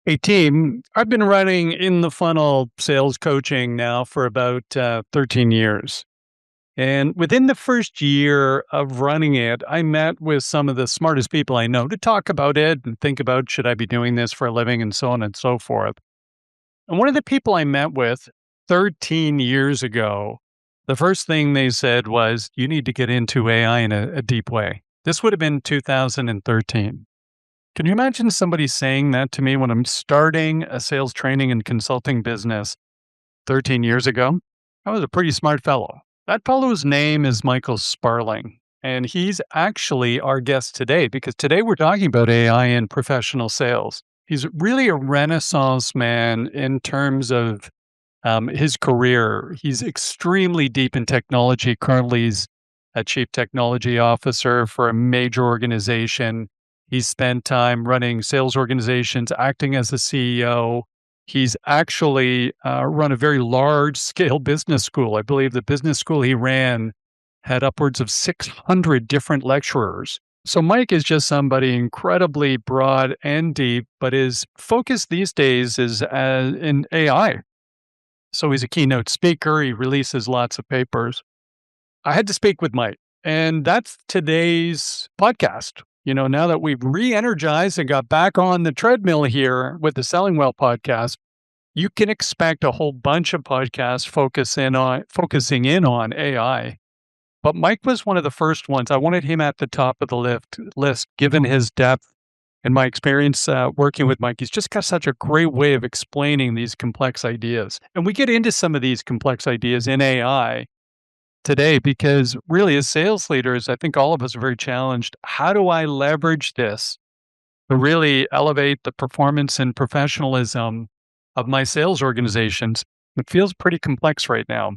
Hey team, I've been running in the funnel sales coaching now for about 13 years. And within the first year of running it, I met with some of the smartest people I know to talk about it and think about should I be doing this for a living and so on and so forth. And one of the people I met with 13 years ago, the first thing they said was, you need to get into AI in a deep way. This would have been 2013. Can you imagine somebody saying that to me when I'm starting a sales training and consulting business 13 years ago? I was a pretty smart fellow. That fellow's name is Michael Sparling, and he's actually our guest today because today we're talking about AI in professional sales. He's really a renaissance man in terms of his career. He's extremely deep in technology. Currently, he's a chief technology officer for a major organization. He's spent time running sales organizations, acting as the CEO. He's actually run a very large scale business school. I believe the business school he ran had upwards of 600 different lecturers. So Mike is just somebody incredibly broad and deep, but his focus these days is in AI. So he's a keynote speaker. He releases lots of papers. I had to speak with Mike, and that's today's podcast. You know, now that we've re-energized and got back on the treadmill here with the Selling Well podcast, you can expect a whole bunch of podcasts focusing in on AI. But Mike was one of the first ones. I wanted him at the top of the list, given his depth and my experience working with Mike. He's just got such a great way of explaining these complex ideas. And we get into some of these complex ideas in AI today because really as sales leaders, I think all of us are very challenged. How do I leverage this to really elevate the performance and professionalism of my sales organizations? It feels pretty complex right now.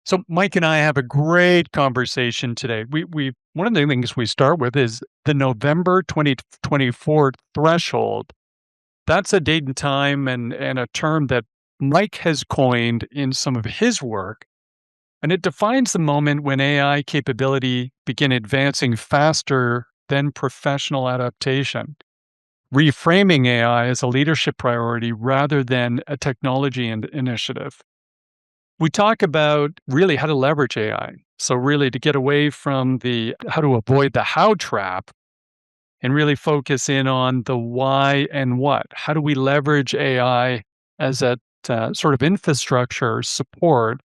So Mike and I have a great conversation today. We one of the things we start with is the November 2024 threshold. That's a date and time and a term that Mike has coined in some of his work. And it defines the moment when AI capability begin advancing faster than professional adaptation, reframing AI as a leadership priority rather than a technology initiative. We talk about really how to leverage AI. So really to get away from how to avoid the how trap and really focus in on the why and what. How do we leverage AI as a sort of infrastructure support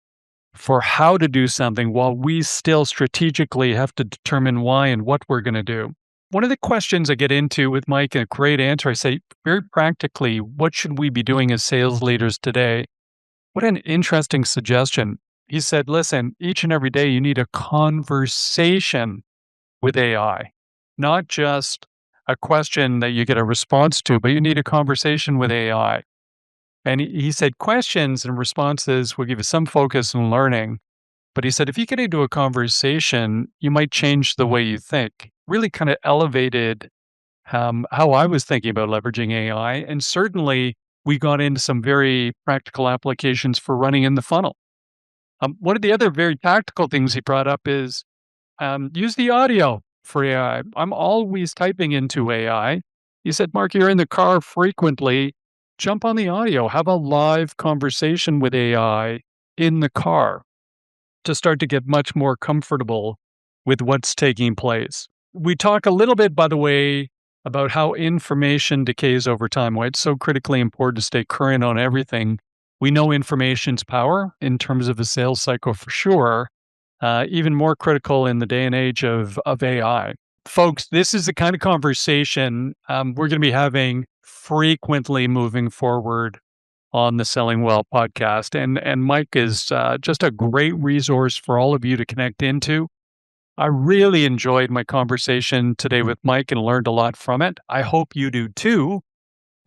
for how to do something while we still strategically have to determine why and what we're going to do? One of the questions I get into with Mike, and a great answer, I say very practically, what should we be doing as sales leaders today? What an interesting suggestion. He said, listen, each and every day you need a conversation with AI, not just a question that you get a response to, but you need a conversation with AI. And he said questions and responses will give you some focus and learning. But he said, if you get into a conversation, you might change the way you think. Really kind of elevated how I was thinking about leveraging AI. And certainly we got into some very practical applications for running in the funnel. One of the other very tactical things he brought up is use the audio for AI. I'm always typing into AI. He said, Mark, you're in the car frequently. Jump on the audio. Have a live conversation with AI in the car to start to get much more comfortable with what's taking place. We talk a little bit, by the way, about how information decays over time, why it's so critically important to stay current on everything. We know information's power in terms of a sales cycle for sure, even more critical in the day and age of AI. Folks, this is the kind of conversation we're going to be having frequently moving forward on the Selling Well podcast. And Mike is just a great resource for all of you to connect into. I really enjoyed my conversation today with Mike and learned a lot from it. I hope you do too.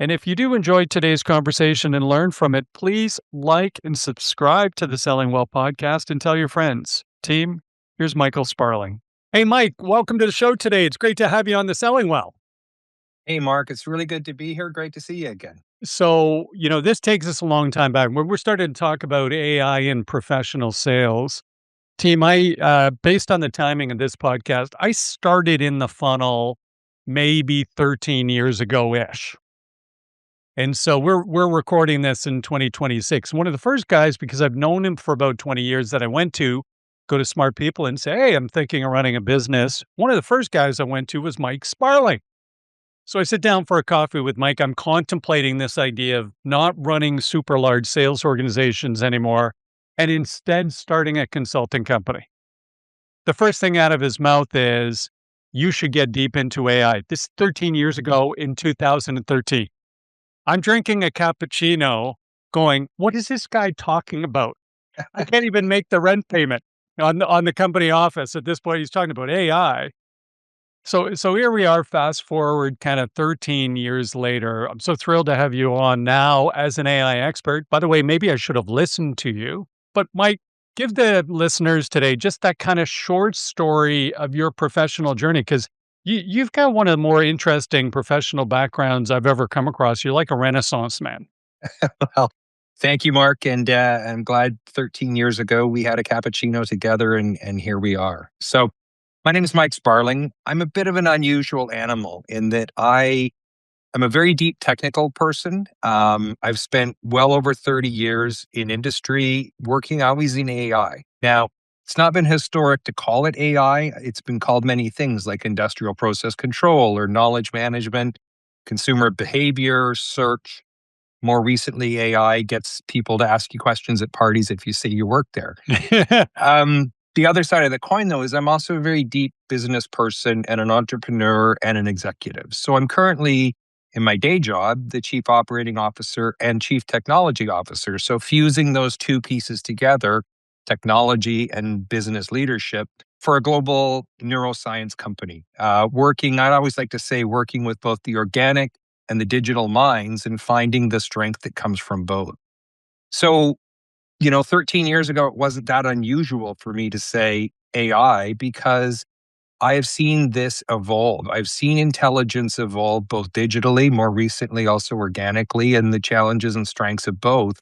And if you do enjoy today's conversation and learn from it, please like and subscribe to the Selling Well podcast and tell your friends. Team, here's Michael Sparling. Hey, Mike, welcome to the show today. It's great to have you on the Selling Well. Hey, Mark, it's really good to be here. Great to see you again. So, this takes us a long time back. When we're starting to talk about AI in professional sales, team, based on the timing of this podcast, I started in the funnel maybe 13 years ago ish. And so we're recording this in 2026. One of the first guys, because I've known him for about 20 years, that I went to go to smart people and say, "Hey, I'm thinking of running a business." One of the first guys I went to was Mike Sparling. So I sit down for a coffee with Mike. I'm contemplating this idea of not running super large sales organizations anymore and instead starting a consulting company. The first thing out of his mouth is, "You should get deep into AI." This is 13 years ago in 2013. I'm drinking a cappuccino going, "What is this guy talking about? I can't even make the rent payment on the company office." At this point, he's talking about AI. So here we are, fast forward kind of 13 years later. I'm so thrilled to have you on now as an AI expert. By the way, maybe I should have listened to you. But Mike, give the listeners today just that kind of short story of your professional journey, because you've got one of the more interesting professional backgrounds I've ever come across. You're like a renaissance man. Well, thank you, Mark. And I'm glad 13 years ago we had a cappuccino together and here we are. So, my name is Mike Sparling. I'm a bit of an unusual animal in that I'm a very deep technical person. I've spent well over 30 years in industry working always in AI. Now, it's not been historic to call it AI. It's been called many things like industrial process control or knowledge management, consumer behavior, search. More recently, AI gets people to ask you questions at parties if you say you work there. The other side of the coin, though, is I'm also a very deep business person and an entrepreneur and an executive. So I'm currently in my day job, the chief operating officer and chief technology officer. So fusing those two pieces together, technology and business leadership for a global neuroscience company. I always like to say, working with both the organic and the digital minds and finding the strength that comes from both. So 13 years ago, it wasn't that unusual for me to say AI because I have seen this evolve. I've seen intelligence evolve both digitally, more recently, also organically, and the challenges and strengths of both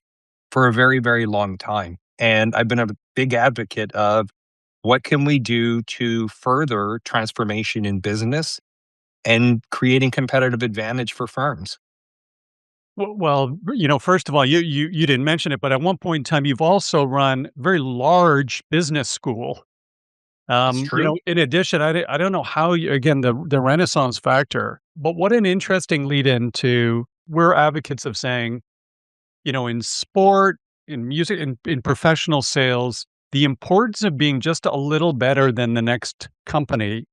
for a very, very long time. And I've been a big advocate of what can we do to further transformation in business and creating competitive advantage for firms. Well, first of all, you didn't mention it, but at one point in time, you've also run a very large business school. It's true. In addition, I don't know how you, again, the Renaissance factor, but what an interesting lead into, we're advocates of saying, in sport, in music, in professional sales, the importance of being just a little better than the next company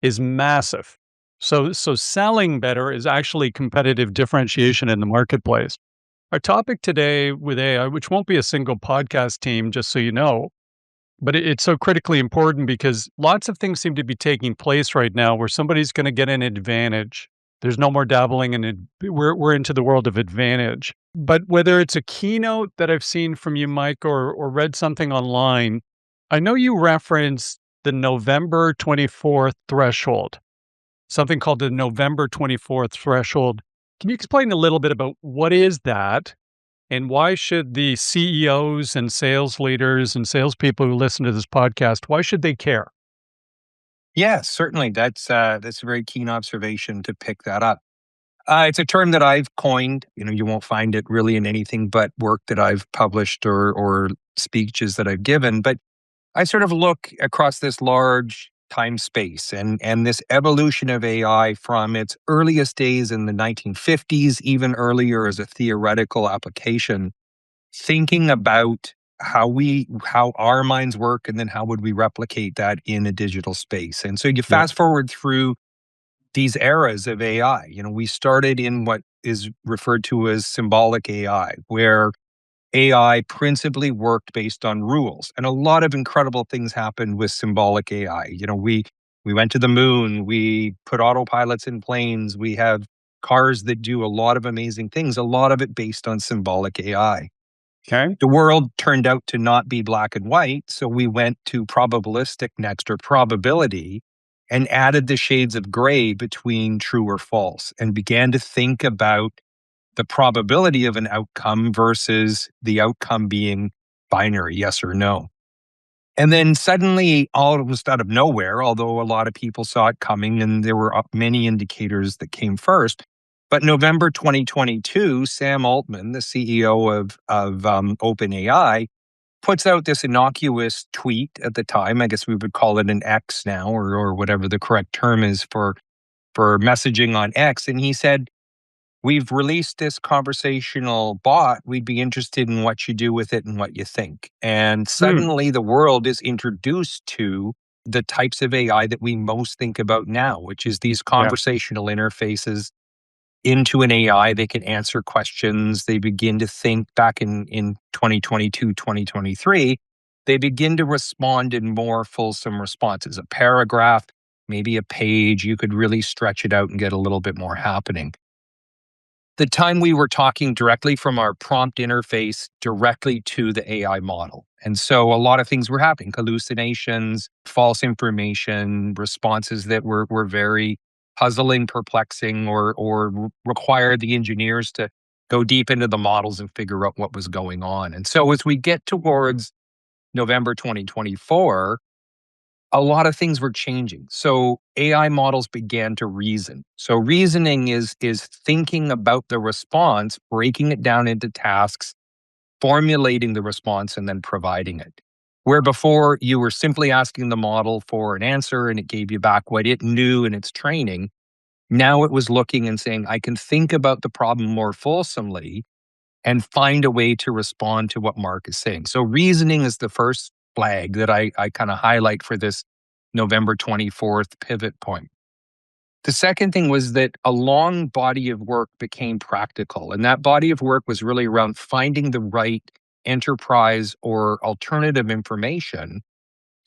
is massive. So selling better is actually competitive differentiation in the marketplace. Our topic today with AI, which won't be a single podcast team, just so you know, but it's so critically important because lots of things seem to be taking place right now where somebody's going to get an advantage. There's no more dabbling in it. We're into the world of advantage. But whether it's a keynote that I've seen from you, Mike, or read something online, I know you referenced the November 24th threshold, something called the November 24th threshold. Can you explain a little bit about what is that? And why should the CEOs and sales leaders and salespeople who listen to this podcast, why should they care? Yeah, certainly. That's a very keen observation to pick that up. It's a term that I've coined. You won't find it really in anything but work that I've published or speeches that I've given. But I sort of look across this large time space and this evolution of AI from its earliest days in the 1950s, even earlier as a theoretical application, thinking about how our minds work and then how would we replicate that in a digital space. And so you Yeah. fast forward through these eras of AI. We started in what is referred to as symbolic AI, where AI principally worked based on rules. And a lot of incredible things happened with symbolic AI. We went to the moon, we put autopilots in planes, we have cars that do a lot of amazing things, a lot of it based on symbolic AI. Okay. The world turned out to not be black and white, so we went to probabilistic next, or probability. and added the shades of gray between true or false and began to think about the probability of an outcome versus the outcome being binary, yes or no. And then suddenly, almost out of nowhere, although a lot of people saw it coming and there were many indicators that came first, but November 2022, Sam Altman, the CEO of OpenAI, puts out this innocuous tweet at the time. I guess we would call it an X now, or whatever the correct term is for messaging on X. And he said, "We've released this conversational bot. We'd be interested in what you do with it and what you think." And Hmm. suddenly the world is introduced to the types of AI that we most think about now, which is these Yeah. conversational interfaces into an AI. They can answer questions. They begin to think back in 2022, 2023. They begin to respond in more fulsome responses. A paragraph, maybe a page, you could really stretch it out and get a little bit more happening. The time we were talking directly from our prompt interface directly to the AI model. And so a lot of things were happening: hallucinations, false information, responses that were very puzzling, perplexing, or required the engineers to go deep into the models and figure out what was going on. And so as we get towards November 2024, a lot of things were changing. So AI models began to reason. So reasoning is thinking about the response, breaking it down into tasks, formulating the response, and then providing it. Where before you were simply asking the model for an answer and it gave you back what it knew in its training, now it was looking and saying, I can think about the problem more fulsomely and find a way to respond to what Mark is saying. So reasoning is the first flag that I kind of highlight for this November 24th pivot point. The second thing was that a long body of work became practical. And that body of work was really around finding the right enterprise or alternative information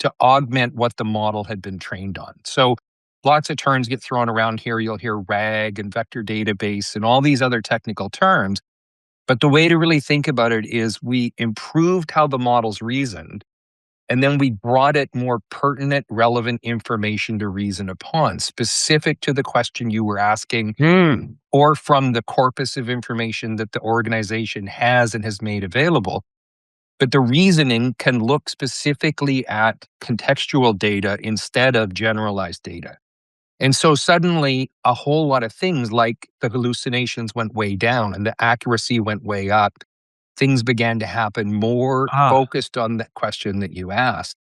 to augment what the model had been trained on. So lots of terms get thrown around here. You'll hear RAG and vector database and all these other technical terms. But the way to really think about it is we improved how the models reasoned, and then we brought it more pertinent, relevant information to reason upon, specific to the question you were asking, Hmm. or from the corpus of information that the organization has and has made available. But the reasoning can look specifically at contextual data instead of generalized data. And so suddenly, a whole lot of things like the hallucinations went way down and the accuracy went way up. Things began to happen more Ah. focused on that question that you asked.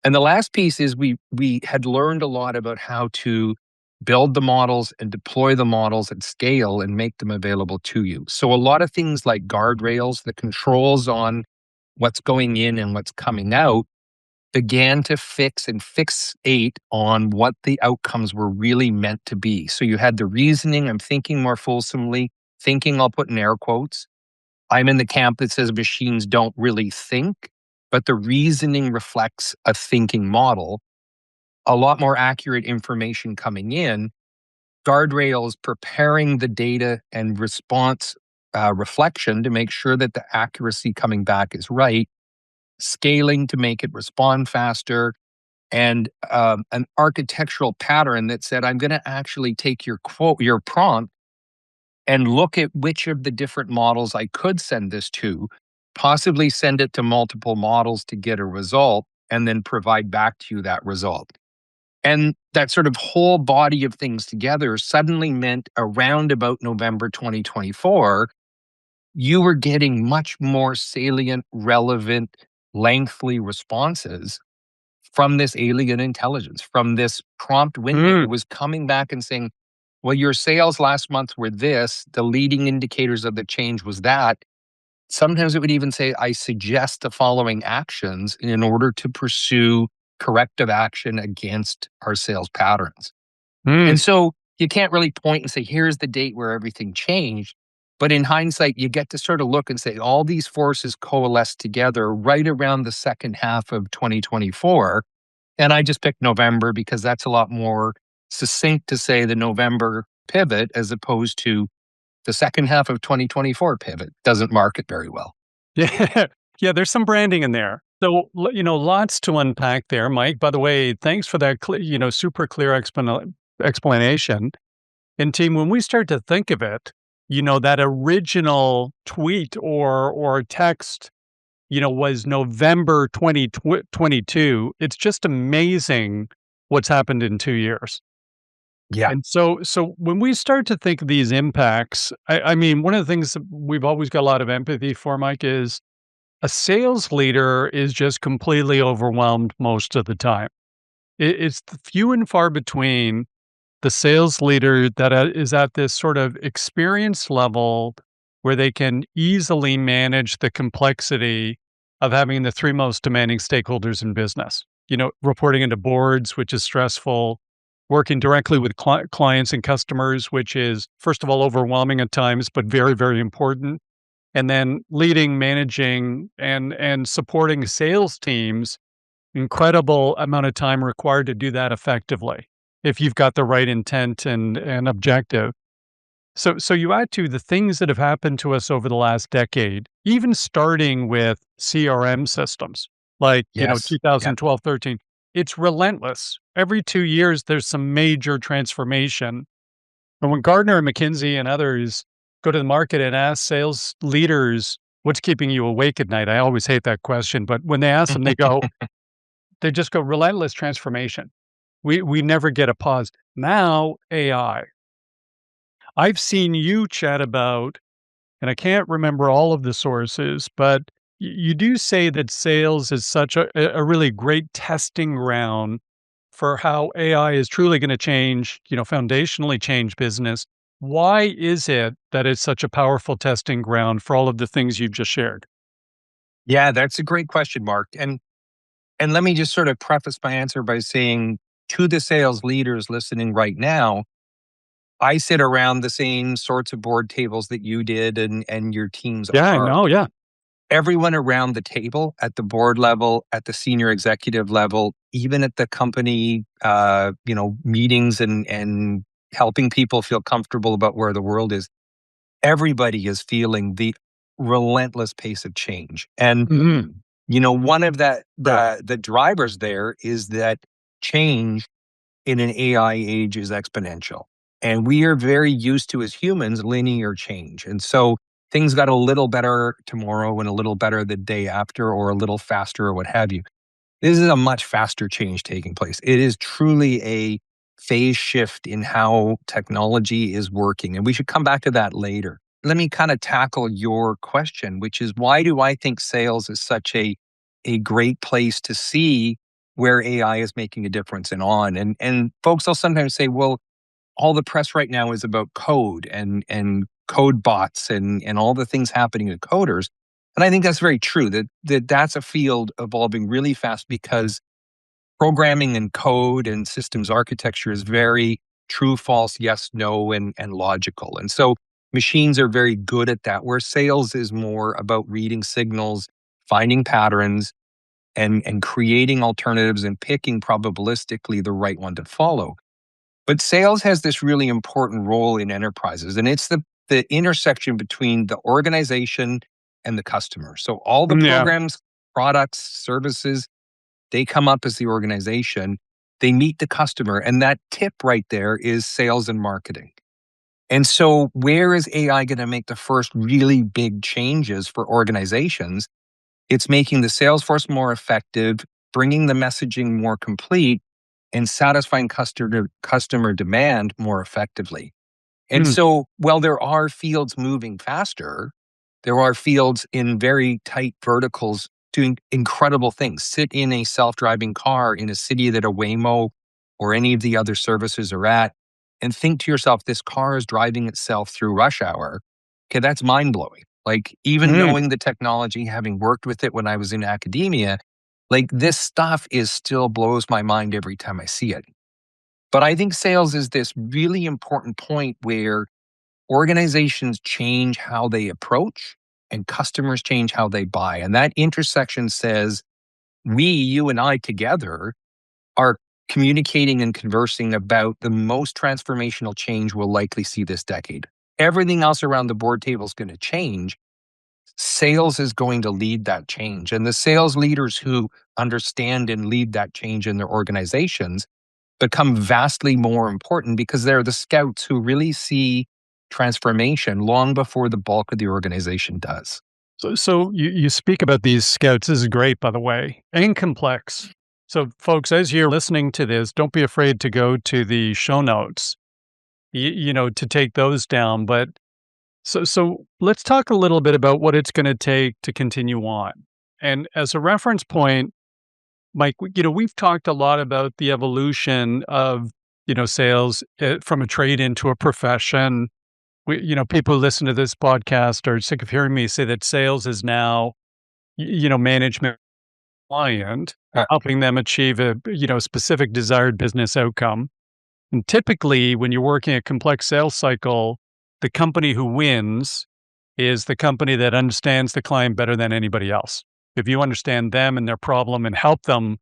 And the last piece is we had learned a lot about how to build the models and deploy the models at scale and make them available to you. So a lot of things like guardrails, the controls on what's going in and what's coming out, began to fix and fixate on what the outcomes were really meant to be. So you had the reasoning, I'm thinking more fulsomely, thinking, I'll put in air quotes. I'm in the camp that says machines don't really think, but the reasoning reflects a thinking model. A lot more accurate information coming in, guardrails preparing the data and response reflection to make sure that the accuracy coming back is right, scaling to make it respond faster, and an architectural pattern that said, I'm going to actually take your quote, your prompt, and look at which of the different models I could send this to, possibly send it to multiple models to get a result, and then provide back to you that result. And that sort of whole body of things together suddenly meant around about November 2024, you were getting much more salient, relevant, lengthy responses from this alien intelligence, from this prompt window. Hmm. It was coming back and saying, well, your sales last month were this, the leading indicators of the change was that. Sometimes it would even say, I suggest the following actions in order to pursue corrective action against our sales patterns. And Hmm. so you can't really point and say, here's the date where everything changed. But in hindsight, you get to sort of look and say, all these forces coalesced together right around the second half of 2024. And I just picked November because that's a lot more succinct to say the November pivot as opposed to the second half of 2024 pivot. Doesn't market very well. Yeah. Yeah. There's some branding in there. Lots to unpack there, Mike. By the way, thanks for that, super clear explanation. And team, when we start to think of it, that original tweet or text, was November 2022. It's just amazing what's happened in 2 years. Yeah. And so when we start to think of these impacts, I mean, one of the things that we've always got a lot of empathy for, Mike, is a sales leader is just completely overwhelmed most of the time. It's few and far between the sales leader that is at this sort of experience level where they can easily manage the complexity of having the three most demanding stakeholders in business. Reporting into boards, which is stressful, working directly with clients and customers, which is, first of all, overwhelming at times, but very, very important. And then leading, managing, and supporting sales teams, incredible amount of time required to do that effectively if you've got the right intent and objective. So you add to the things that have happened to us over the last decade, even starting with CRM systems like, Yes. Yeah. 2012, 13. It's relentless. Every 2 years, there's some major transformation. And when Gardner and McKinsey and others go to the market and ask sales leaders, what's keeping you awake at night? I always hate that question, but when they ask them, they just go relentless transformation. We never get a pause. Now AI. I've seen you chat about, and I can't remember all of the sources, but you do say that sales is such a really great testing ground for how AI is truly going to change, foundationally change business. Why is it that it's such a powerful testing ground for all of the things you've just shared? Yeah, that's a great question, Mark. And let me just sort of preface my answer by saying to the sales leaders listening right now, I sit around the same sorts of board tables that you did and your teams Yeah, I are. know. Yeah. Everyone around the table at the board level, at the senior executive level, even at the company, meetings and helping people feel comfortable about where the world is. Everybody is feeling the relentless pace of change. And Mhm. one of the drivers there is that change in an AI age is exponential. And we are very used to, as humans, linear change. And so things got a little better tomorrow and a little better the day after, or a little faster, or what have you. This is a much faster change taking place. It is truly a phase shift in how technology is working. And we should come back to that later. Let me kind of tackle your question, which is why do I think sales is such a great place to see where AI is making a difference and on. And folks will sometimes say, well, all the press right now is about code and code bots and all the things happening to coders. And I think that's very true that's a field evolving really fast because programming and code and systems architecture is very true, false, yes, no, and logical. And so machines are very good at that, where sales is more about reading signals, finding patterns, and creating alternatives and picking probabilistically the right one to follow. But sales has this really important role in enterprises, and it's the intersection between the organization and the customer. So all the Yeah. programs, products, services, they come up as the organization, they meet the customer, and that tip right there is sales and marketing. And so where is AI going to make the first really big changes for organizations? It's making the sales force more effective, bringing the messaging more complete, and satisfying customer demand more effectively. And Mm. so, while there are fields moving faster, there are fields in very tight verticals doing incredible things. Sit in a self driving car in a city that a Waymo or any of the other services are at, and think to yourself, this car is driving itself through rush hour. Okay, that's mind blowing. Like, even Mm. knowing the technology, having worked with it when I was in academia, like this stuff is still blows my mind every time I see it. But I think sales is this really important point where organizations change how they approach and customers change how they buy. And that intersection says we, you and I together, are communicating and conversing about the most transformational change we'll likely see this decade. Everything else around the board table is going to change. Sales is going to lead that change. And the sales leaders who understand and lead that change in their organizations become vastly more important because they're the scouts who really see transformation long before the bulk of the organization does. So you speak about these scouts. This is great, by the way, and complex. So, folks, as you're listening to this, don't be afraid to go to the show notes, to take those down. But so let's talk a little bit about what it's going to take to continue on. And as a reference point, Mike, we've talked a lot about the evolution of, sales from a trade into a profession. People who listen to this podcast are sick of hearing me say that sales is now, management client, Uh, helping them achieve a, specific desired business outcome. And typically, when you're working a complex sales cycle, the company who wins is the company that understands the client better than anybody else. If you understand them and their problem and help them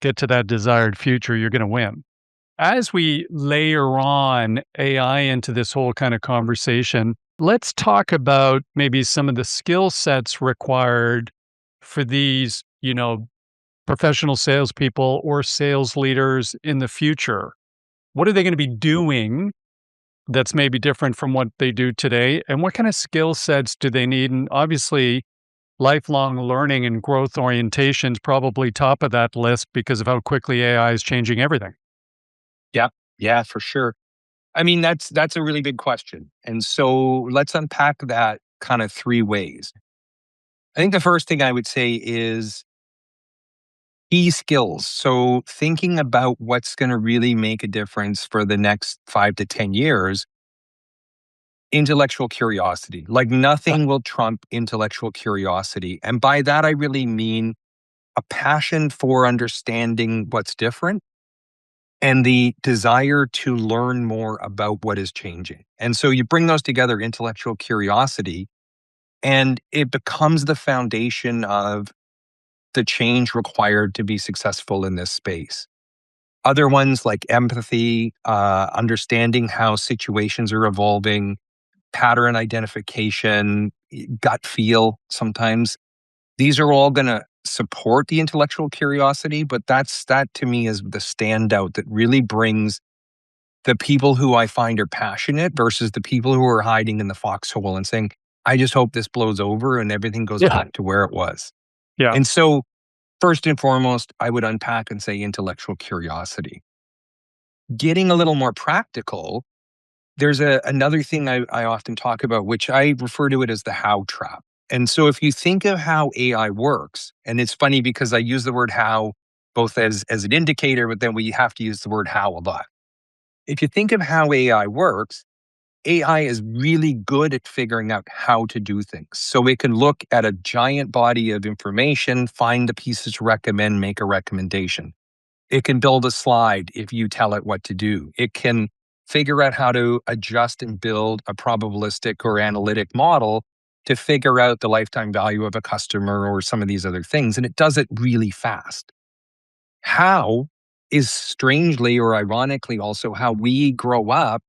get to that desired future, you're going to win. As we layer on AI into this whole kind of conversation, let's talk about maybe some of the skill sets required for these, professional salespeople or sales leaders in the future. What are they going to be doing that's maybe different from what they do today? And what kind of skill sets do they need? And obviously, lifelong learning and growth orientation is probably top of that list because of how quickly AI is changing everything. yeah, yeah, for sure. I mean, that's a really big question. And so let's unpack that kind of three ways. I think the first thing I would say is key skills. So thinking about what's going to really make a difference for the next 5 to 10 years, intellectual curiosity. Like nothing will trump intellectual curiosity. And by that, I really mean a passion for understanding what's different and the desire to learn more about what is changing. And so you bring those together, intellectual curiosity, and it becomes the foundation of the change required to be successful in this space. Other ones like empathy, understanding how situations are evolving, pattern identification, gut feel sometimes. These are all going to support the intellectual curiosity, but that to me is the standout that really brings the people who I find are passionate versus the people who are hiding in the foxhole and saying, I just hope this blows over and everything goes Yeah. back to where it was. Yeah. And so, first and foremost, I would unpack and say intellectual curiosity. Getting a little more practical, there's another thing I often talk about, which I refer to it as the how trap. And so if you think of how AI works, and it's funny because I use the word how both as an indicator, but then we have to use the word how a lot. If you think of how AI works, AI is really good at figuring out how to do things. So it can look at a giant body of information, find the pieces to recommend, make a recommendation. It can build a slide if you tell it what to do. It can figure out how to adjust and build a probabilistic or analytic model to figure out the lifetime value of a customer or some of these other things. And it does it really fast. How is strangely or ironically also how we grow up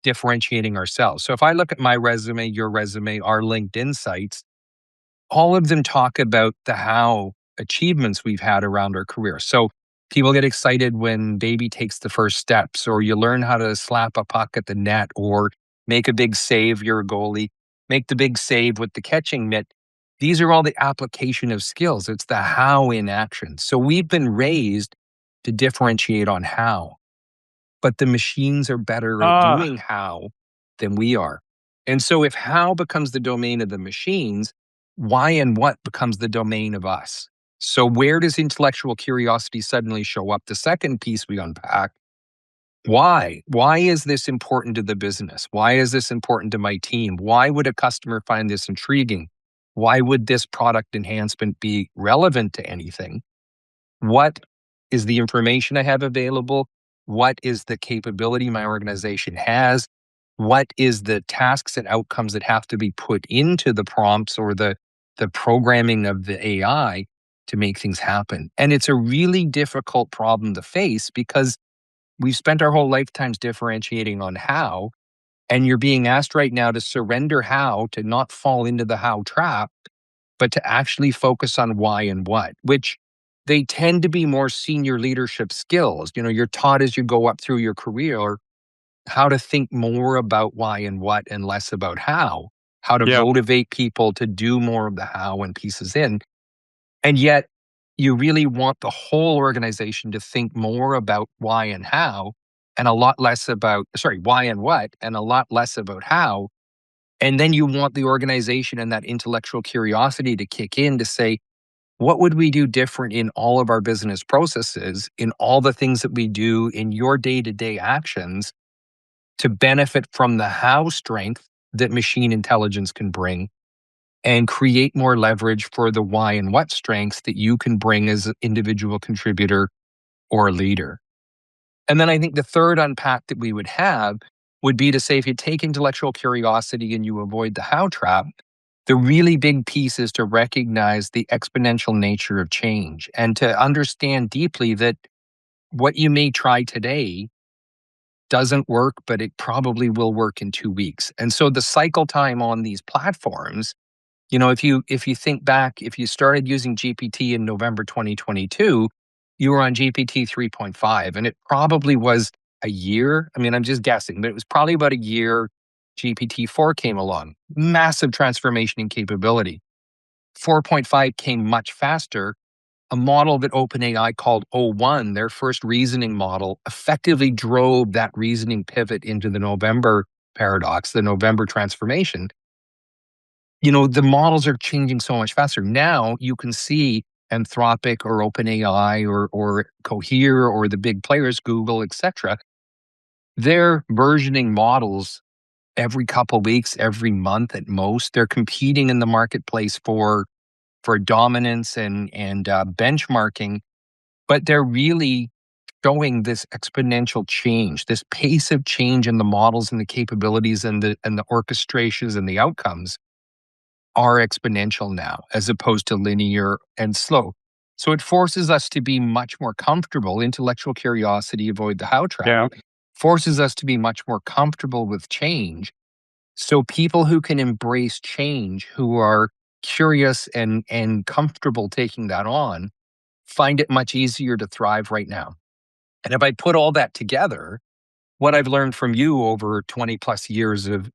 differentiating ourselves. So if I look at my resume, your resume, our LinkedIn sites, all of them talk about the how achievements we've had around our career. So people get excited when baby takes the first steps, or you learn how to slap a puck at the net, or make a big save, you're a goalie, make the big save with the catching mitt. These are all the application of skills. It's the how in action. So we've been raised to differentiate on how, but the machines are better at Ah, doing how than we are. And so if how becomes the domain of the machines, why and what becomes the domain of us? So where does intellectual curiosity suddenly show up? The second piece we unpack, why? Why is this important to the business? Why is this important to my team? Why would a customer find this intriguing? Why would this product enhancement be relevant to anything? What is the information I have available? What is the capability my organization has? What is the tasks and outcomes that have to be put into the prompts or the programming of the AI to make things happen? And it's a really difficult problem to face because we've spent our whole lifetimes differentiating on how, And you're being asked right now to surrender how, to not fall into the how trap, but to actually focus on why and what, which they tend to be more senior leadership skills. You're taught as you go up through your career how to think more about why and what and less about how to Yeah. motivate people to do more of the how and pieces in. And yet, you really want the whole organization to think more about why and how, and a lot less about, sorry, why and what, and a lot less about how. And then you want the organization and that intellectual curiosity to kick in to say, what would we do different in all of our business processes, in all the things that we do in your day to day actions to benefit from the how strength that machine intelligence can bring and create more leverage for the why and what strengths that you can bring as an individual contributor or a leader. And then I think the third unpack that we would have would be to say if you take intellectual curiosity and you avoid the how trap, the really big piece is to recognize the exponential nature of change and to understand deeply that what you may try today doesn't work, but it probably will work in 2 weeks. And so the cycle time on these platforms, if you think back, if you started using GPT in November 2022, you were on GPT 3.5, and it probably was a year. I mean, I'm just guessing, but it was probably about a year. GPT-4 came along, massive transformation in capability. 4.5 came much faster. A model that OpenAI called O1, their first reasoning model, effectively drove that reasoning pivot into the November paradox, the November transformation. The models are changing so much faster. Now you can see Anthropic or OpenAI or Cohere or the big players, Google, etc. They're versioning models every couple weeks, every month at most. They're competing in the marketplace for dominance and benchmarking, but they're really showing this exponential change, this pace of change in the models and the capabilities and the orchestrations and the outcomes are exponential now as opposed to linear and slow. So it forces us to be much more comfortable. Intellectual curiosity, avoid the how trap, Yeah. forces us to be much more comfortable with change. So people who can embrace change, who are curious and comfortable taking that on, find it much easier to thrive right now. And if I put all that together, what I've learned from you over 20 plus years of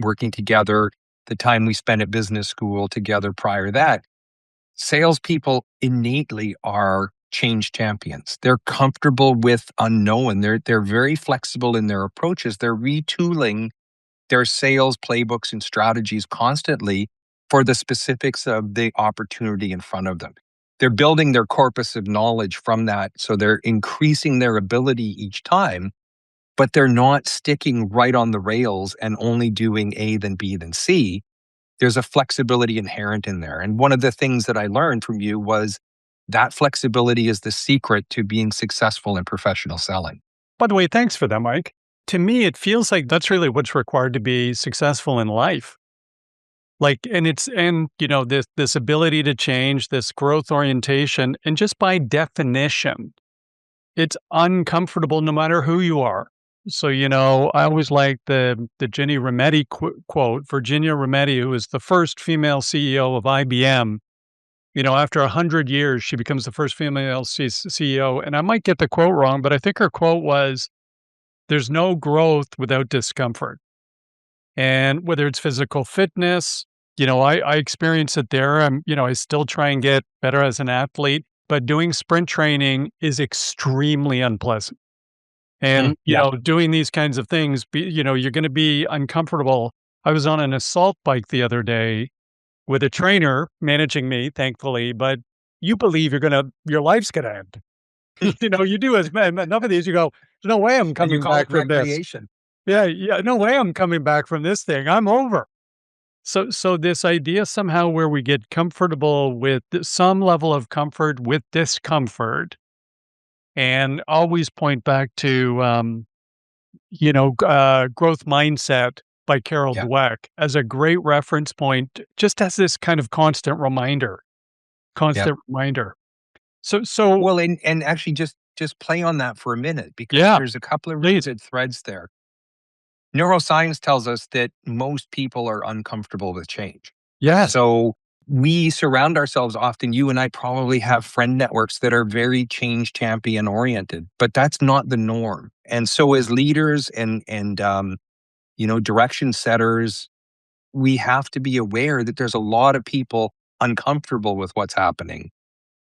working together, the time we spent at business school together prior to that, salespeople innately are change champions. They're comfortable with unknown. They're very flexible in their approaches. They're retooling their sales playbooks and strategies constantly for the specifics of the opportunity in front of them. They're building their corpus of knowledge from that. So they're increasing their ability each time, but they're not sticking right on the rails and only doing A, then B, then C. There's a flexibility inherent in there. And one of the things that I learned from you was that flexibility is the secret to being successful in professional selling. By the way, thanks for that, Mike. To me, it feels like that's really what's required to be successful in life. Like, this ability to change, this growth orientation, and just by definition, it's uncomfortable no matter who you are. So, I always like the Ginny Rometty quote. Virginia Rometty, who was the first female CEO of IBM. After 100 years, she becomes the first female CEO. And I might get the quote wrong, but I think her quote was, "There's no growth without discomfort." And whether it's physical fitness, I experience it there. I still try and get better as an athlete, but doing sprint training is extremely unpleasant. Mm, And, yeah. doing these kinds of things, you're going to be uncomfortable. I was on an assault bike the other day with a trainer managing me, thankfully, but you believe your life's going to end. You do enough of these, you go, there's no way I'm And you coming call it back from this. recreation. Yeah, yeah, no way I'm coming back from this thing. I'm over. So this idea somehow where we get comfortable with some level of comfort with discomfort, and always point back to Growth Mindset by Carol Yeah. Dweck as a great reference point, just as this kind of Yeah. constant reminder. So Well, and actually just play on that for a minute because yeah, there's a couple of really please. good threads there. Neuroscience tells us that most people are uncomfortable with change. Yes. So we surround ourselves often, you and I probably have friend networks that are very change champion oriented, but that's not the norm. And so as leaders and direction setters, we have to be aware that there's a lot of people uncomfortable with what's happening.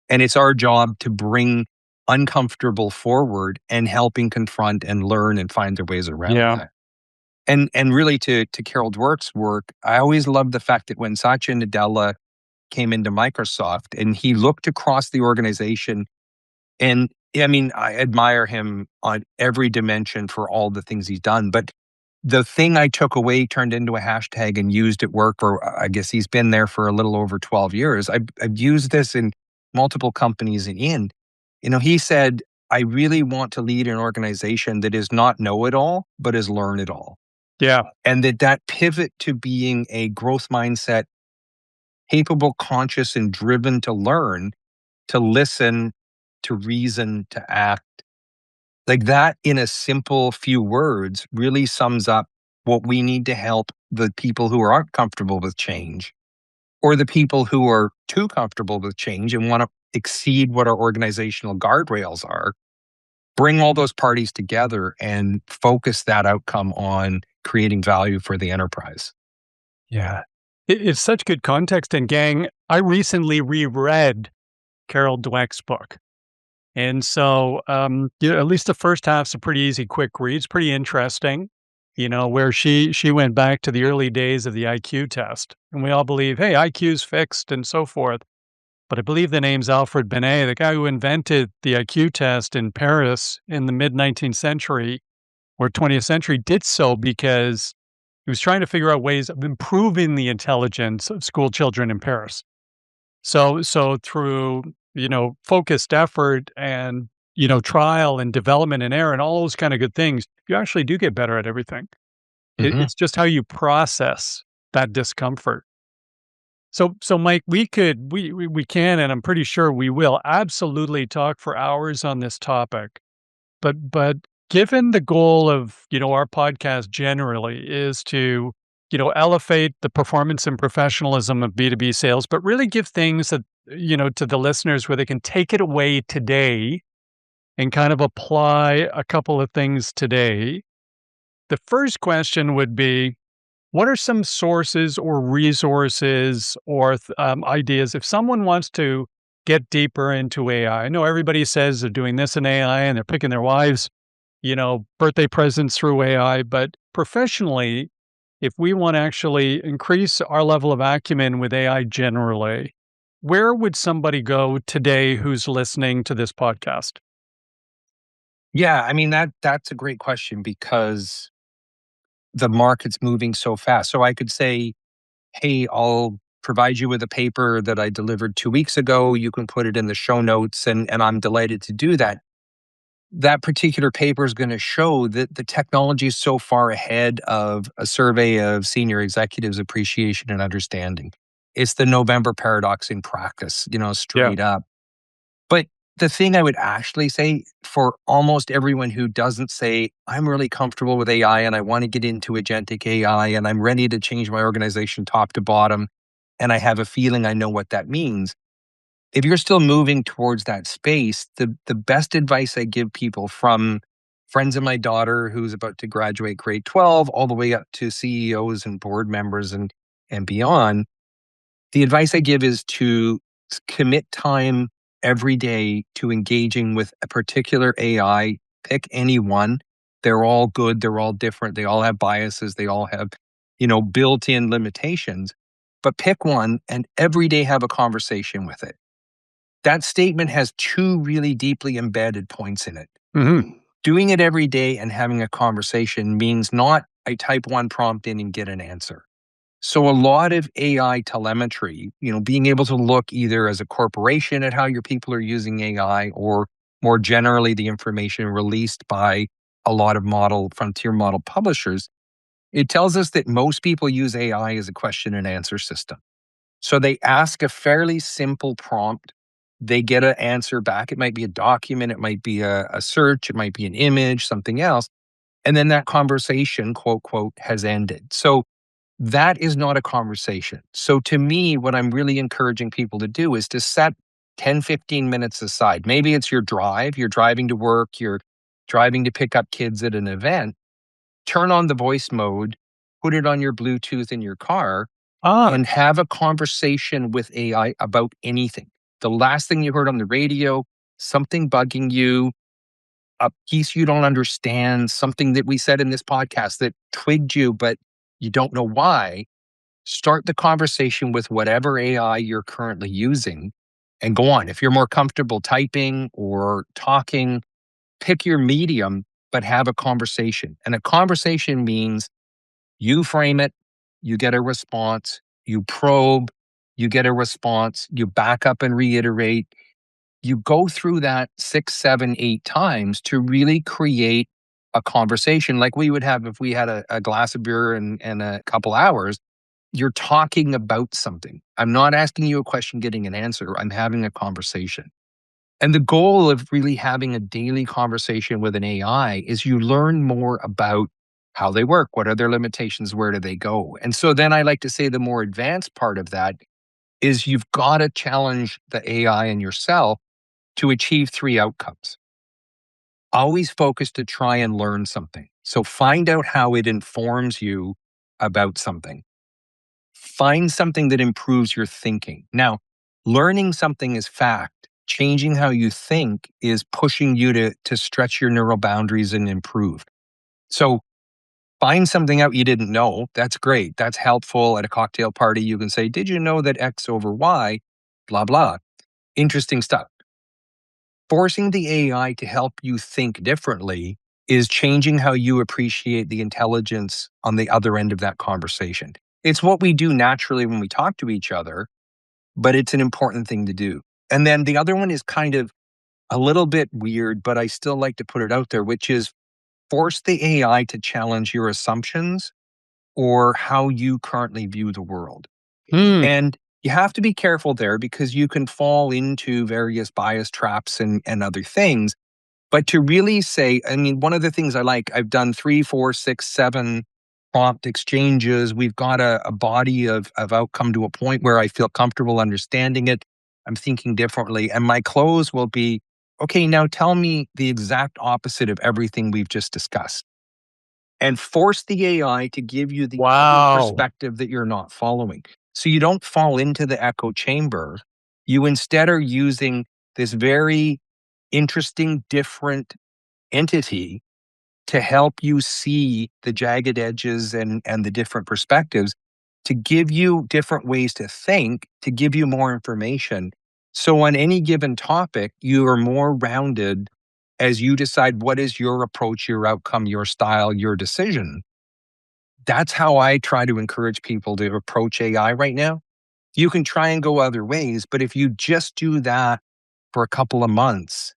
And it's our job to bring uncomfortable forward and helping confront and learn and find their ways around Yeah. that. And really to Carol Dweck's work, I always loved the fact that when Satya Nadella came into Microsoft and he looked across the organization, and I mean, I admire him on every dimension for all the things he's done. But the thing I took away turned into a hashtag and used at work, or I guess he's been there for a little over 12 years. I've used this in multiple companies he said, I really want to lead an organization that is not know it all, but is learn it all. Yeah. And that pivot to being a growth mindset, capable, conscious, and driven to learn, to listen, to reason, to act, like that in a simple few words really sums up what we need to help the people who aren't comfortable with change, or the people who are too comfortable with change and want to exceed what our organizational guardrails are. Bring all those parties together and focus that outcome on creating value for the enterprise. Yeah. It's such good context. And gang, I recently reread Carol Dweck's book. And so, at least the first half's a pretty easy, quick read. It's pretty interesting, where she went back to the early days of the IQ test. And we all believe, hey, IQ's fixed and so forth. But I believe the name's Alfred Binet, the guy who invented the IQ test in Paris in the mid 19th century or 20th century, did so because he was trying to figure out ways of improving the intelligence of school children in Paris. So through, focused effort and, trial and development and error and all those kind of good things, you actually do get better at everything. Mhm. It's just how you process that discomfort. So Mike, we can, and I'm pretty sure we will absolutely talk for hours on this topic. But given the goal of, our podcast generally is to, elevate the performance and professionalism of B2B sales, but really give things that, to the listeners where they can take it away today and kind of apply a couple of things today. The first question would be, what are some sources or resources or ideas if someone wants to get deeper into AI? I know everybody says they're doing this in AI and they're picking their wives, birthday presents through AI, but professionally, if we want to actually increase our level of acumen with AI generally, where would somebody go today who's listening to this podcast? Yeah, I mean that's a great question because the market's moving so fast. So I could say, "Hey, I'll provide you with a paper that I delivered 2 weeks ago. You can put it in the show notes," and I'm delighted to do that. That particular paper is gonna show that the technology is so far ahead of a survey of senior executives' appreciation and understanding. It's the November paradox in practice, Yeah. straight up. But the thing I would actually say for almost everyone who doesn't say, I'm really comfortable with AI and I want to get into agentic AI and I'm ready to change my organization top to bottom, and I have a feeling I know what that means. If you're still moving towards that space, the best advice I give people, from friends of my daughter who's about to graduate grade 12 all the way up to CEOs and board members and beyond, the advice I give is to commit time every day to engaging with a particular AI. Pick any one. They're all good. They're all different. They all have biases. They all have, built in limitations. But pick one and every day have a conversation with it. That statement has two really deeply embedded points in it. Hmm. Doing it every day and having a conversation means not I type one prompt in and get an answer. So a lot of AI telemetry, being able to look either as a corporation at how your people are using AI, or more generally the information released by a lot of frontier model publishers, it tells us that most people use AI as a question and answer system. So they ask a fairly simple prompt, they get an answer back. It might be a document, it might be a search, it might be an image, something else. And then that conversation, quote, quote, has ended. So that is not a conversation. So to me, what I'm really encouraging people to do is to set 10, 15 minutes aside. Maybe it's your drive, you're driving to work, you're driving to pick up kids at an event. Turn on the voice mode, put it on your Bluetooth in your car, Ah, and have a conversation with AI about anything. The last thing you heard on the radio, something bugging you, a piece you don't understand, something that we said in this podcast that twigged you, but you don't know why. Start the conversation with whatever AI you're currently using and go on. If you're more comfortable typing or talking, pick your medium, but have a conversation. And a conversation means you frame it, you get a response, you probe, you get a response, you back up and reiterate. You go through that 6, 7, 8 times to really create a conversation like we would have if we had a glass of beer and a couple hours. You're talking about something. I'm not asking you a question, getting an answer. I'm having a conversation. And the goal of really having a daily conversation with an AI is you learn more about how they work, what are their limitations, where do they go. And so then I like to say the more advanced part of that is you've got to challenge the AI and yourself to achieve 3 outcomes. Always focus to try and learn something. So find out how it informs you about something. Find something that improves your thinking. Now, learning something is fact. Changing how you think is pushing you to stretch your neural boundaries and improve. So find something out you didn't know. That's great. That's helpful at a cocktail party. You can say, did you know that X over Y, blah, blah. Interesting stuff. Forcing the AI to help you think differently is changing how you appreciate the intelligence on the other end of that conversation. It's what we do naturally when we talk to each other, but it's an important thing to do. And then the other one is kind of a little bit weird, but I still like to put it out there, which is force the AI to challenge your assumptions or how you currently view the world. hmm. And you have to be careful there because you can fall into various bias traps and other things. But to really say, I mean, one of the things I like, I've done 3, 4, 6, 7 prompt exchanges. We've got a body of outcome to a point where I feel comfortable understanding it. I'm thinking differently. And my close will be, okay, now tell me the exact opposite of everything we've just discussed. And force the AI to give you the other Wow. perspective that you're not following. So you don't fall into the echo chamber. You instead are using this very interesting, different entity to help you see the jagged edges and the different perspectives, to give you different ways to think, to give you more information. So on any given topic, you are more rounded as you decide what is your approach, your outcome, your style, your decision. That's how I try to encourage people to approach AI right now. You can try and go other ways, but if you just do that for a couple of months,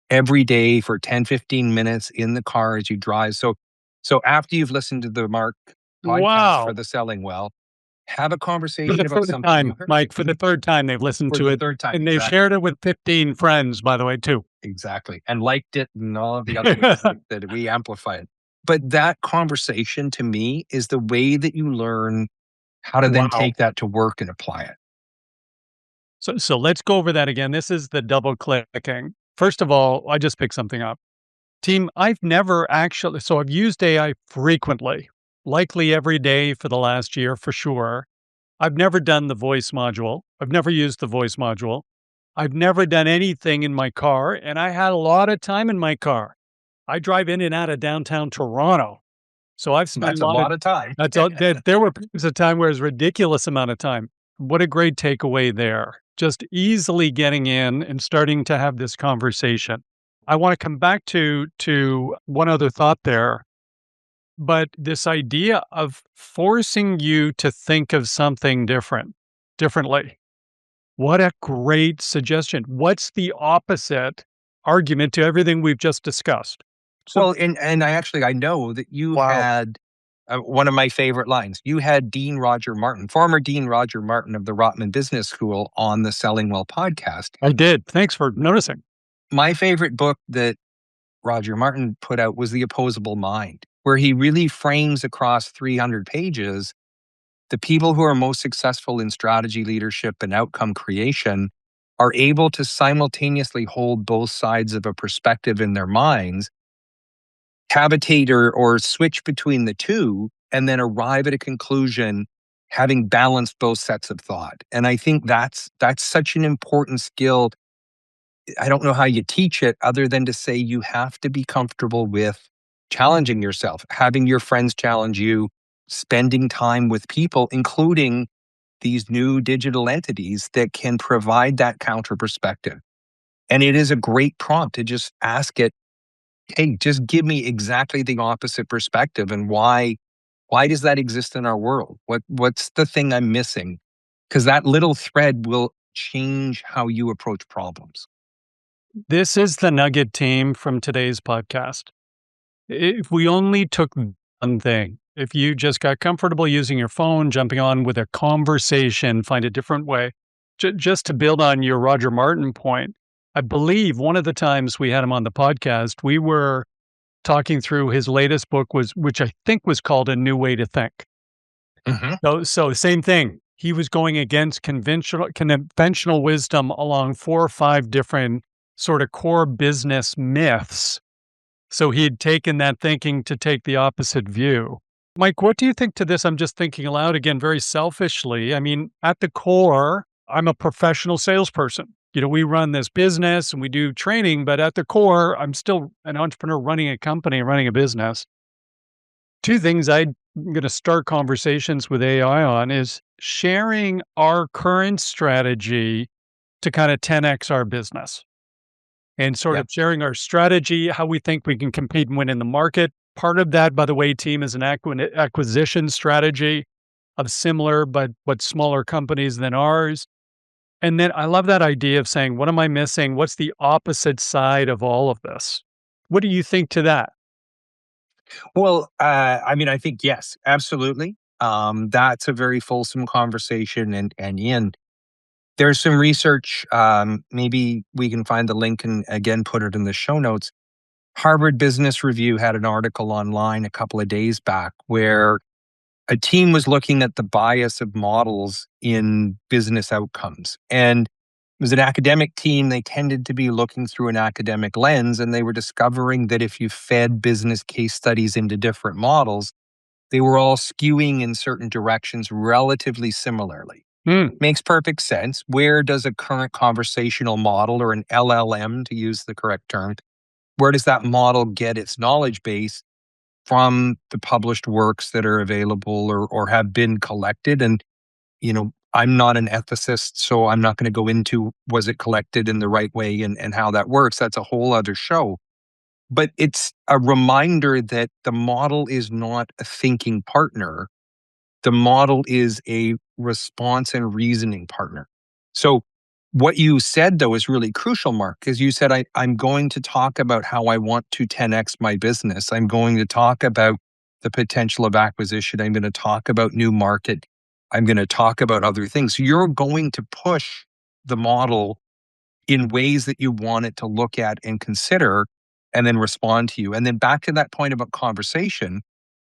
every day for 10, 15 minutes in the car as you drive. So after you've listened to the Mark podcast for Wow. the Selling Well, have a For conversation the about third something you time, heard Mike, for the third time, they've listened for to the it third time. and they've shared it with 15 friends, by the way, too. Exactly. And liked it and all of the other ways that we amplify it. But that conversation to me is the way that you learn how to then Wow. take that to work and apply it. So let's go over that again. This is the double clicking. First of all, I just picked something up. Team, I've never actually, so I've used AI frequently, likely every day for the last year for sure. I've never done the voice module. I've never used the voice module. I've never done anything in my car, and I had a lot of time in my car. I drive in and out of downtown Toronto. So I've spent That's a a lot of lot of time. that's all there were periods of time where it was ridiculous amount of time. What a great takeaway there. Just easily getting in and starting to have this conversation. I want to come back to one other thought there, but this idea of forcing you to think of something differently. What a great suggestion. What's the opposite argument to everything we've just discussed? So Well, and I know that you wow. had one of my favorite lines. You had Dean Roger Martin, former Dean Roger Martin of the Rotman Business School, on the Selling Well podcast. I did. Thanks for noticing. My favorite book that Roger Martin put out was The Opposable Mind. where he really frames across 300 pages the people who are most successful in strategy leadership and outcome creation are able to simultaneously hold both sides of a perspective in their minds, cavitate or switch between the two, and then arrive at a conclusion having balanced both sets of thought. And I think that's such an important skill. I don't know how you teach it other than to say you have to be comfortable with challenging yourself, having your friends challenge you, spending time with people, including these new digital entities that can provide that counter perspective. And it is a great prompt to just ask it, hey, just give me exactly the opposite perspective and why does that exist in our world? What's the thing I'm missing? Because that little thread will change how you approach problems. This is the nugget team from today's podcast. If we only took one thing, if you just got comfortable using your phone, jumping on with a conversation, find a different way. Just to build on your Roger Martin point, I believe one of the times we had him on the podcast, we were talking through his latest book, which I think was called A New Way to Think. Mhm. So same thing. He was going against conventional wisdom along 4 or 5 different sort of core business myths. So he'd taken that thinking to take the opposite view. Mike, what do you think to this? I'm just thinking aloud again, very selfishly. I mean, at the core, I'm a professional salesperson. We run this business and we do training, but at the core, I'm still an entrepreneur running a company, running a business. 2 things I'm going to start conversations with AI on is sharing our current strategy to kind of 10x our business and sort Yeah. of sharing our strategy, how we think we can compete and win in the market. Part of that, by the way, team is an acquisition strategy of similar but smaller companies than ours. And then I love that idea of saying, what am I missing? What's the opposite side of all of this? What do you think to that? Well, I mean, I think yes, absolutely. That's a very fulsome conversation, and Ian, there's some research. Maybe we can find the link and again put it in the show notes. Harvard Business Review had an article online a couple of days back where a team was looking at the bias of models in business outcomes. And it was an academic team. They tended to be looking through an academic lens, and they were discovering that if you fed business case studies into different models, they were all skewing in certain directions relatively similarly. Hmm. Makes perfect sense. Where does a current conversational model or an LLM, to use the correct term, where does that model get its knowledge base from the published works that are available or have been collected? And, I'm not an ethicist, so I'm not going to go into was it collected in the right way and how that works. That's a whole other show. But it's a reminder that the model is not a thinking partner. The model is a response and reasoning partner. So, what you said, though, is really crucial, Mark, because you said, I'm going to talk about how I want to 10x my business. I'm going to talk about the potential of acquisition. I'm going to talk about new market. I'm going to talk about other things. So you're going to push the model in ways that you want it to look at and consider and then respond to you. And then back to that point about conversation,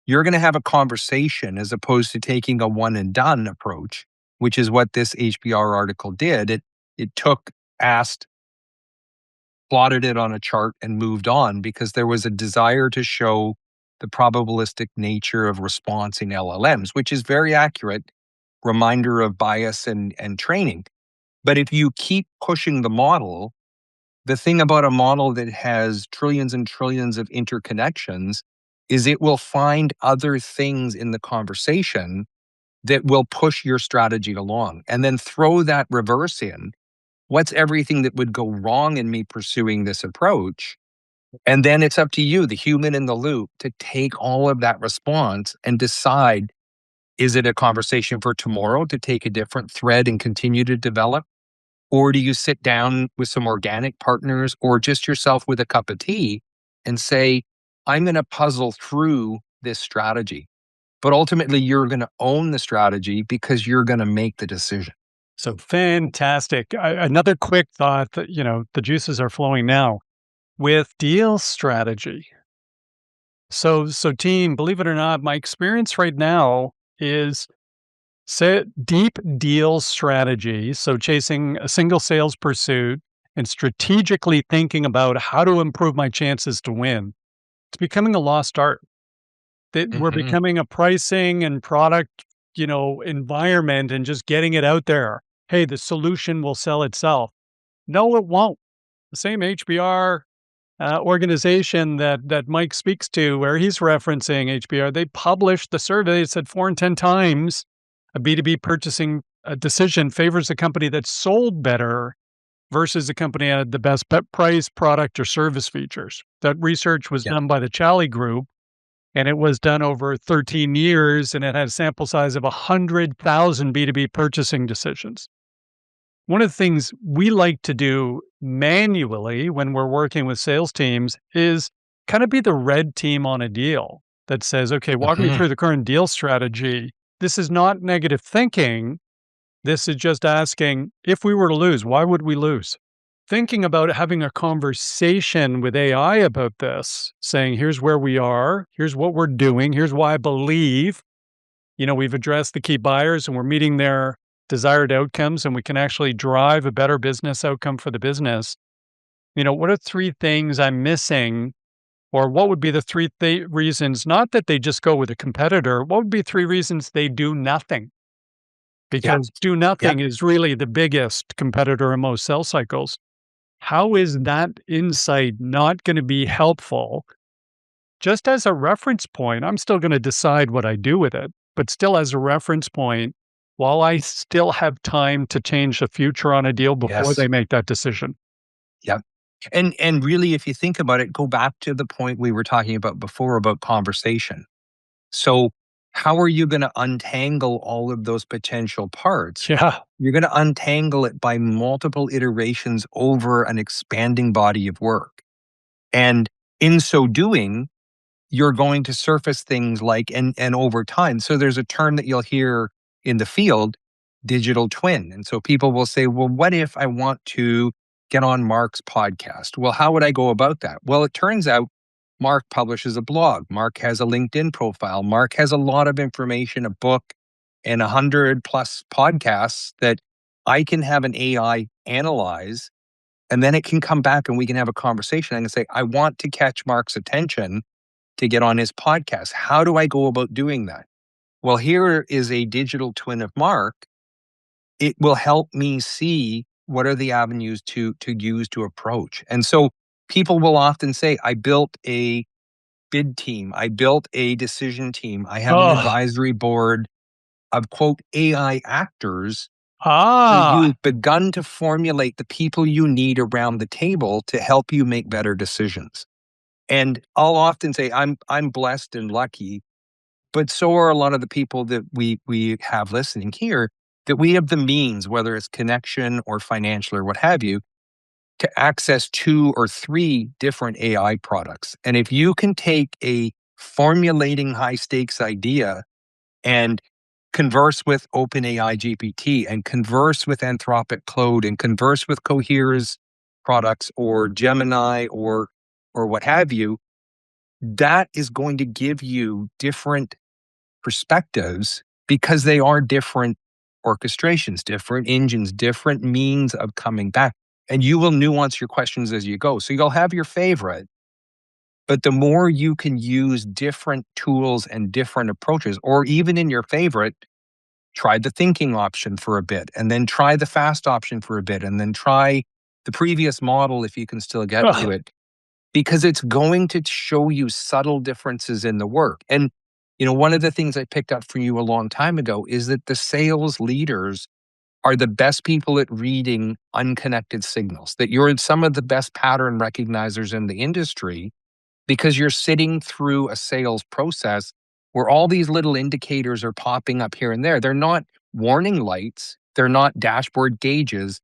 you're going to have a conversation as opposed to taking a one and done approach, which is what this HBR article did. It took, asked, plotted it on a chart and moved on because there was a desire to show the probabilistic nature of response in LLMs, which is very accurate reminder of bias and training. But if you keep pushing the model, the thing about a model that has trillions and trillions of interconnections is it will find other things in the conversation that will push your strategy along and then throw that reverse in. What's everything that would go wrong in me pursuing this approach? And then it's up to you, the human in the loop, to take all of that response and decide, is it a conversation for tomorrow to take a different thread and continue to develop? Or do you sit down with some organic partners or just yourself with a cup of tea and say, I'm going to puzzle through this strategy? But ultimately, you're going to own the strategy because you're going to make the decision. So fantastic. Another quick thought that, the juices are flowing now with deal strategy. So team, believe it or not, my experience right now is set deep deal strategy. So chasing a single sales pursuit and strategically thinking about how to improve my chances to win. It's becoming a lost art. That we're Hmm. becoming a pricing and product, environment and just getting it out there. Hey, the solution will sell itself. No, it won't. The same HBR organization that Mike speaks to, where he's referencing HBR, they published the survey. It said 4 in 10 times a B2B purchasing decision favors a company that sold better versus a company that had the best price, product, or service features. That research was Yeah. done by the Chally Group, and it was done over 13 years, and it had a sample size of 100,000 B2B purchasing decisions. One of the things we like to do manually when we're working with sales teams is kind of be the red team on a deal that says, okay, walk me Hmm. through the current deal strategy. This is not negative thinking. This is just asking, if we were to lose, why would we lose? Thinking about having a conversation with AI about this, saying, here's where we are, here's what we're doing, here's why I believe, we've addressed the key buyers and we're meeting their desired outcomes and we can actually drive a better business outcome for the business. What are three things I'm missing? Or what would be the three reasons, not that they just go with a competitor, what would be three reasons they do nothing? Yeah. Because do Yeah. nothing is really the biggest competitor in most sales cycles. How is that insight not going to be helpful? Just as a reference point, I'm still going to decide what I do with it, but still as a reference point, while I still have time to change the future on a deal before Yes. they make that decision. Yeah. And really, if you think about it, go back to the point we were talking about before about conversation. So, how are you going to untangle all of those potential parts? Yeah. You're going to untangle it by multiple iterations over an expanding body of work. And in so doing, you're going to surface things like and over time. So there's a term that you'll hear in the field, digital twin. And so people will say, well, what if I want to get on Mark's podcast? Well, how would I go about that? Well, it turns out Mark publishes a blog. Mark has a LinkedIn profile. Mark has a lot of information, a book, and 100+ podcasts that I can have an AI analyze. And then it can come back and we can have a conversation. I can say, I want to catch Mark's attention to get on his podcast. How do I go about doing that? Well, here is a digital twin of Mark. It will help me see what are the avenues to use to approach. And so people will often say, I built a bid team, I built a decision team, I have an Oh, advisory board of quote AI actors. So ah, you've begun to formulate the people you need around the table to help you make better decisions. And I'll often say I'm blessed and lucky, but so are a lot of the people that we have listening here, that we have the means, whether it's connection or financial or what have you, to access 2 or 3 different AI products. And if you can take a formulating high stakes idea and converse with OpenAI GPT and converse with Anthropic Claude and converse with Cohere's products or Gemini or what have you, that is going to give you different perspectives because they are different orchestrations, different engines, different means of coming back. And you will nuance your questions as you go. So you'll have your favorite, but the more you can use different tools and different approaches, or even in your favorite, try the thinking option for a bit, and then try the fast option for a bit, and then try the previous model if you can still get to ugh, it, because it's going to show you subtle differences in the work. And, one of the things I picked up from you a long time ago is that the sales leaders are the best people at reading unconnected signals, that you're some of the best pattern recognizers in the industry because you're sitting through a sales process where all these little indicators are popping up here and there. They're not warning lights, they're not dashboard gauges,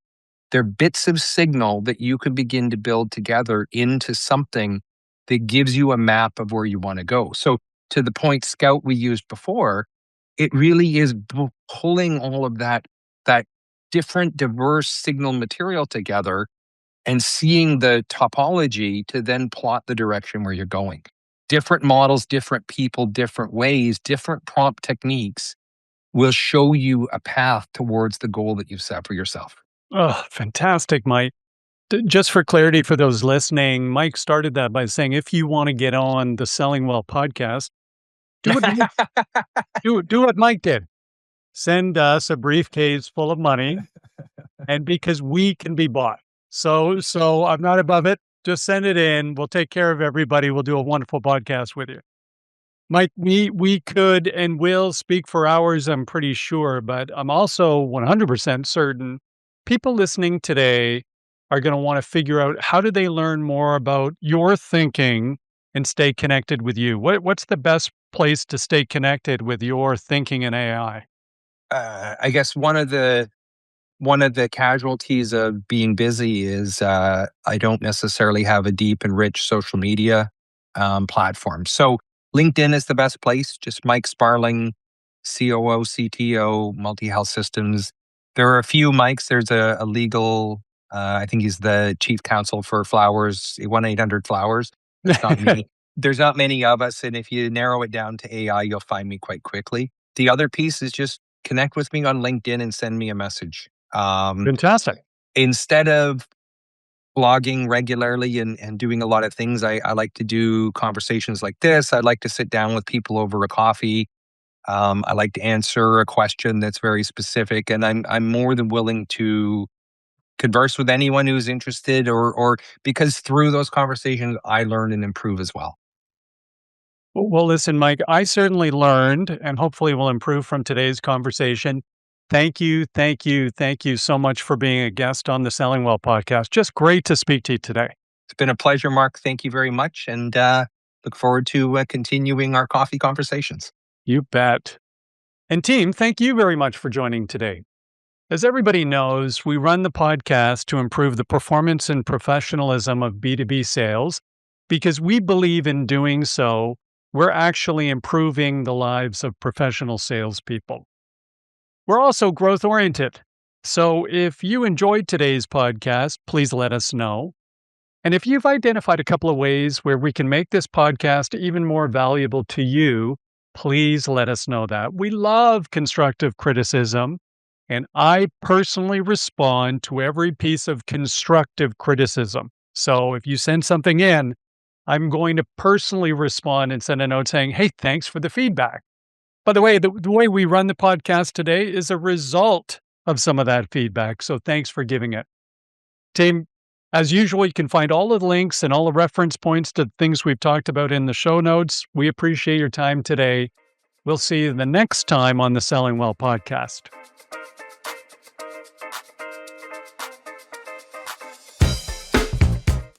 they're bits of signal that you can begin to build together into something that gives you a map of where you want to go. So, to the point Scout we used before, it really is pulling all of that different, diverse signal material together and seeing the topology to then plot the direction where you're going. different models, different people, different ways, different prompt techniques will show you a path towards the goal that you've set for yourself. Oh, fantastic, Mike. Just for clarity for those listening, Mike started that by saying, if you want to get on the Selling Well podcast, do what Mike, do what Mike did. Send us a briefcase full of money, and because we can be bought. So I'm not above it. Just send it in. We'll take care of everybody. We'll do a wonderful podcast with you. Mike, we could and will speak for hours, I'm pretty sure, but I'm also 100% certain people listening today are going to want to figure out, how do they learn more about your thinking and stay connected with you? What's the best place to stay connected with your thinking and AI? I guess one of the casualties of being busy is I don't necessarily have a deep and rich social media platform. So LinkedIn is the best place. Just Mike Sparling, COO, CTO, Multi Health Systems. There are a few Mikes. There's a legal. I think he's the chief counsel for Flowers. 1-800 Flowers. That's not me. There's not many of us, and if you narrow it down to AI, you'll find me quite quickly. The other piece is just connect with me on LinkedIn and send me a message. Fantastic. Instead of blogging regularly and doing a lot of things, I like to do conversations like this. I like to sit down with people over a coffee. I like to answer a question that's very specific, and I'm more than willing to converse with anyone who's interested, or because through those conversations I learn and improve as well. Well, listen, Mike, I certainly learned and hopefully will improve from today's conversation. Thank you, thank you, thank you so much for being a guest on the Selling Well podcast. Just great to speak to you today. It's been a pleasure, Mark. Thank you very much, and look forward to continuing our coffee conversations. You bet. And team, thank you very much for joining today. As everybody knows, we run the podcast to improve the performance and professionalism of B2B sales, because we believe in doing so, we're actually improving the lives of professional salespeople. We're also growth oriented. So if you enjoyed today's podcast, please let us know. And if you've identified a couple of ways where we can make this podcast even more valuable to you, please let us know that. We love constructive criticism, and I personally respond to every piece of constructive criticism. So if you send something in, I'm going to personally respond and send a note saying, hey, thanks for the feedback. By the way, the way we run the podcast today is a result of some of that feedback. So thanks for giving it. Team, as usual, you can find all of the links and all the reference points to things we've talked about in the show notes. We appreciate your time today. We'll see you the next time on the Selling Well podcast.